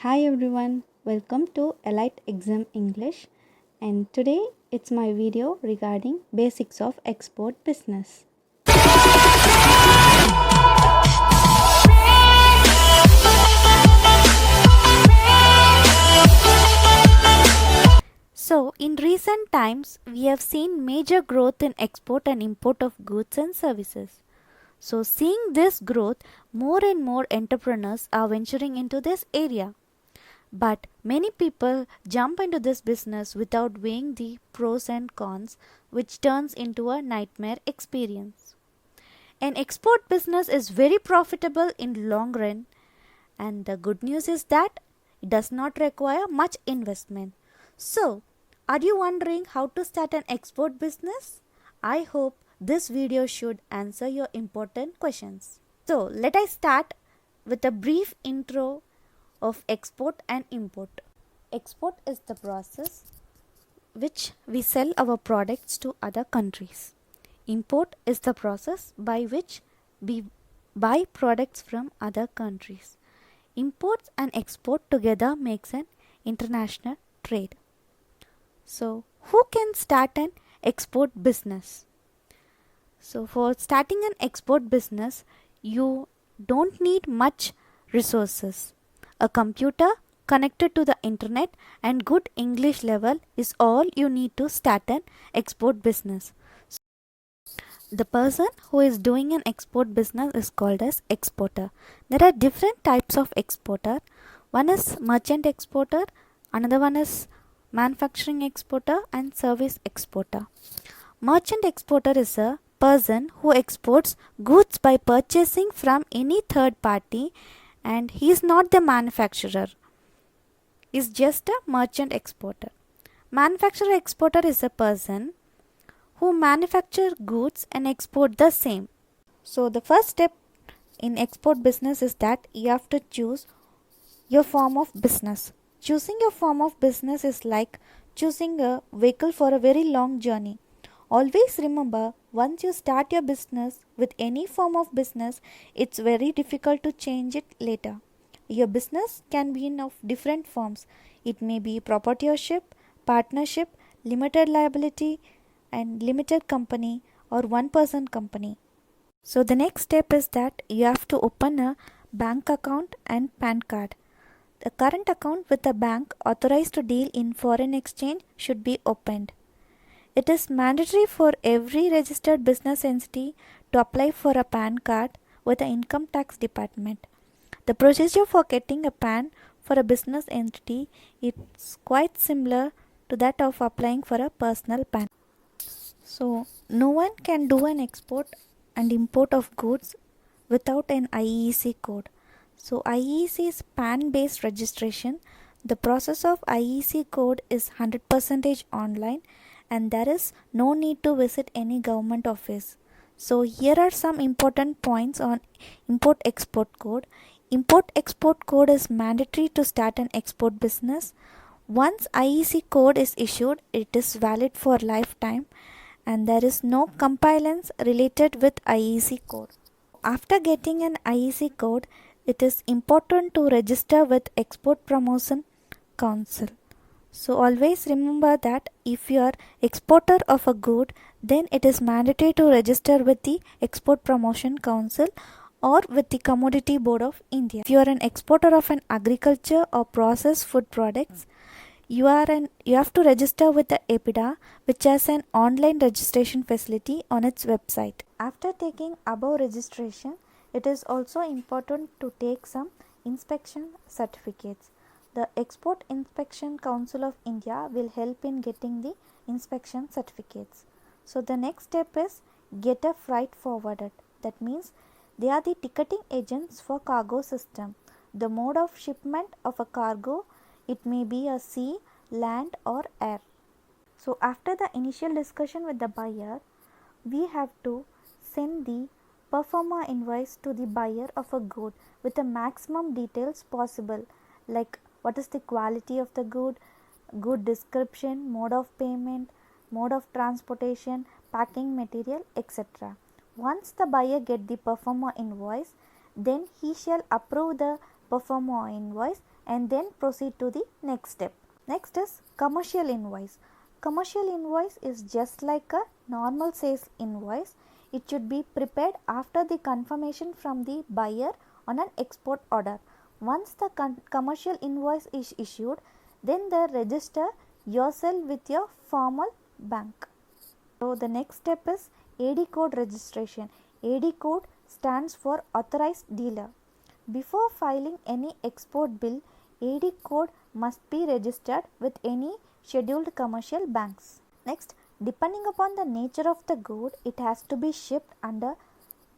Hi everyone, welcome to Elite Exam English, and today it's my video regarding basics of export business. So, in recent times, we have seen major growth in export and import of goods and services. So, seeing this growth, more and more entrepreneurs are venturing into this area. But many people jump into this business without weighing the pros and cons, which turns into a nightmare experience. An export business is very profitable in long run, and the good news is that it does not require much investment. So, are you wondering how to start an export business? I hope this video should answer your important questions. So, let us start with a brief intro of export and import. Export is the process which we sell our products to other countries. Import is the process by which we buy products from other countries. Imports and export together makes an international trade. So, who can start an export business? So, for starting an export business, you don't need much resources. A computer connected to the internet and good English level is all you need to start an export business. The person who is doing an export business is called as exporter. There are different types of exporter. One is merchant exporter, another one is manufacturing exporter and service exporter. Merchant exporter is a person who exports goods by purchasing from any third party, and he is not the manufacturer. He is just a merchant exporter. Manufacturer exporter is a person who manufacture goods and export the same. So the first step in export business is that you have to choose your form of business. Choosing your form of business is like choosing a vehicle for a very long journey. Always remember, once you start your business with any form of business, it's very difficult to change it later. Your business can be in of different forms. It may be proprietorship, partnership, limited liability, and limited company or one person company. So the next step is that you have to open a bank account and PAN card. The current account with a bank authorized to deal in foreign exchange should be opened. It is mandatory for every registered business entity to apply for a PAN card with the income tax department. The procedure for getting a PAN for a business entity is quite similar to that of applying for a personal PAN. So, no one can do an export and import of goods without an IEC code. So, IEC is PAN based registration. The process of IEC code is 100% online, and there is no need to visit any government office. So, here are some important points on import export code. Import export code is mandatory to start an export business. Once IEC code is issued, it is valid for lifetime, and there is no compliance related with IEC code. After getting an IEC code, it is important to register with Export Promotion Council. So always remember that if you are exporter of a good, then it is mandatory to register with the Export Promotion Council or with the Commodity Board of India. If you are an exporter of an agriculture or processed food products, you have to register with the EPIDA, which has an online registration facility on its website. After taking above registration, it is also important to take some inspection certificates. The Export Inspection Council of India will help in getting the inspection certificates. So the next step is get a freight forwarded. That means they are the ticketing agents for cargo system. The mode of shipment of a cargo, it may be a sea, land or air. So after the initial discussion with the buyer, we have to send the performa invoice to the buyer of a good with the maximum details possible, like what is the quality of the good description, mode of payment, mode of transportation, packing material, etc. Once the buyer get the performa invoice, then he shall approve the performa invoice and then proceed to the next step. Next is commercial invoice. Commercial invoice is just like a normal sales invoice. It should be prepared after the confirmation from the buyer on an export order. Once the commercial invoice is issued, then register yourself with your formal bank. So the next step is AD code registration. AD code stands for authorized dealer. Before filing any export bill, AD code must be registered with any scheduled commercial banks. Next, depending upon the nature of the good, it has to be shipped under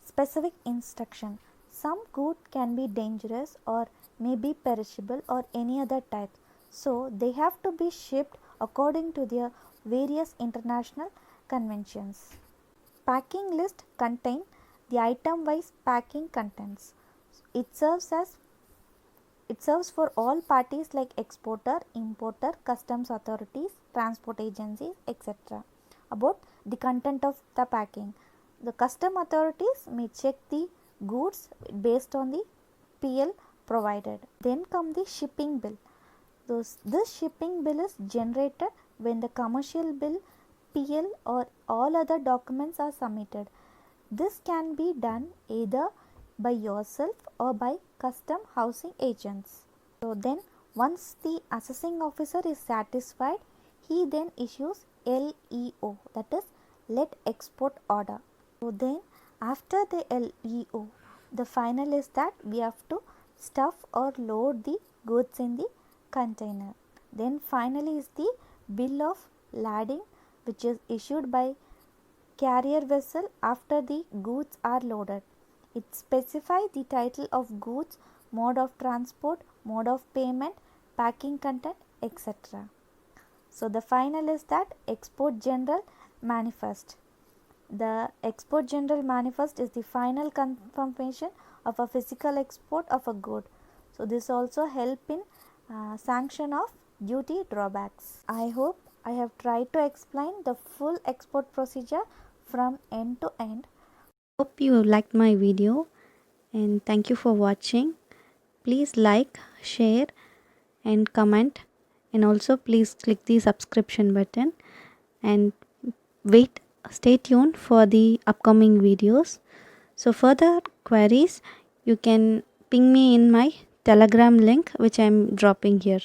specific instruction. Some good can be dangerous or may be perishable or any other type. So they have to be shipped according to their various international conventions. Packing list contain the item wise packing contents. It serves for all parties like exporter, importer, customs authorities, transport agencies, etc. About the content of the packing. The custom authorities may check the goods based on the PL provided. Then come the shipping bill. This shipping bill is generated when the commercial bill, PL or all other documents are submitted. This can be done either by yourself or by custom housing agents. So then once the assessing officer is satisfied, he then issues LEO, that is let export order. So then after the LEO, the final is that we have to stuff or load the goods in the container. Then finally is the bill of lading, which is issued by carrier vessel after the goods are loaded. It specifies the title of goods, mode of transport, mode of payment, packing content, etc. So the final is that export general manifest. The export general manifest is the final confirmation of a physical export of a good. So this also help in sanction of duty drawbacks. I hope I have tried to explain the full export procedure from end to end. Hope you liked my video and thank you for watching. Please like, share and comment, and also please click the subscription button and stay tuned for the upcoming videos. So further queries you can ping me in my Telegram link which I am dropping here.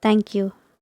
Thank you.